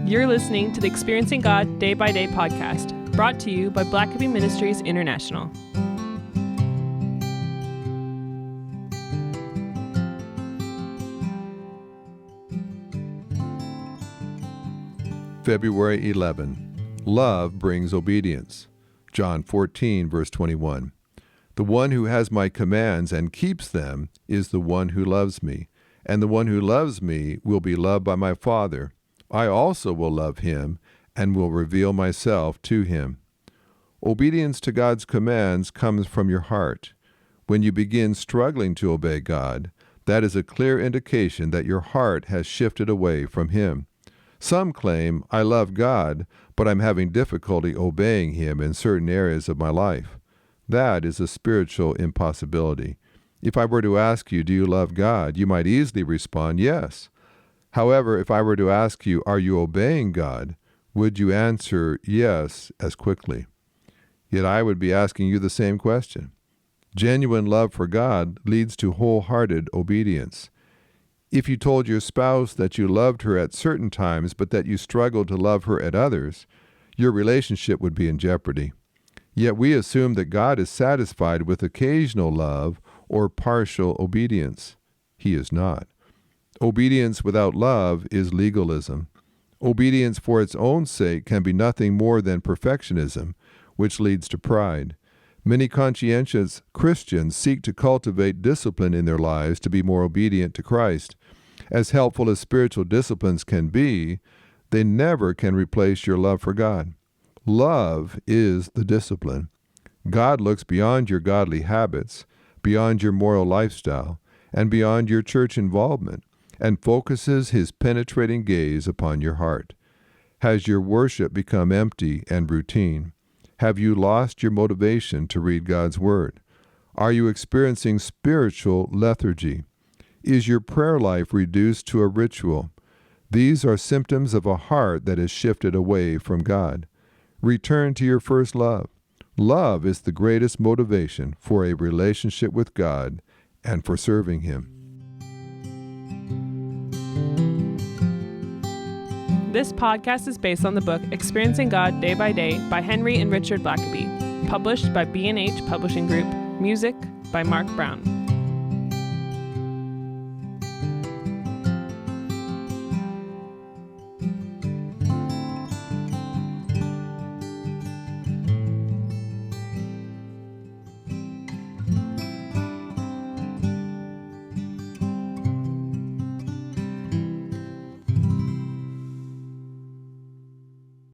You're listening to the Experiencing God Day by Day podcast, brought to you by Blackaby Ministries International. February 11. Love brings obedience. John 14, verse 21. The one who has my commands and keeps them is the one who loves me, and the one who loves me will be loved by my Father. I also will love him and will reveal myself to him. Obedience to God's commands comes from your heart. When you begin struggling to obey God, that is a clear indication that your heart has shifted away from him. Some claim, I love God, but I'm having difficulty obeying him in certain areas of my life. That is a spiritual impossibility. If I were to ask you, do you love God? You might easily respond, yes. However, if I were to ask you, are you obeying God? Would you answer yes as quickly? Yet I would be asking you the same question. Genuine love for God leads to wholehearted obedience. If you told your spouse that you loved her at certain times, but that you struggled to love her at others, your relationship would be in jeopardy. Yet we assume that God is satisfied with occasional love or partial obedience. He is not. Obedience without love is legalism. Obedience for its own sake can be nothing more than perfectionism, which leads to pride. Many conscientious Christians seek to cultivate discipline in their lives to be more obedient to Christ. As helpful as spiritual disciplines can be, they never can replace your love for God. Love is the discipline. God looks beyond your godly habits, beyond your moral lifestyle, and beyond your church involvement, and focuses his penetrating gaze upon your heart. Has your worship become empty and routine? Have you lost your motivation to read God's Word? Are you experiencing spiritual lethargy? Is your prayer life reduced to a ritual? These are symptoms of a heart that has shifted away from God. Return to your first love. Love is the greatest motivation for a relationship with God and for serving him. This podcast is based on the book Experiencing God Day by Day by Henry and Richard Blackaby, published by B&H Publishing Group, music by Mark Brown.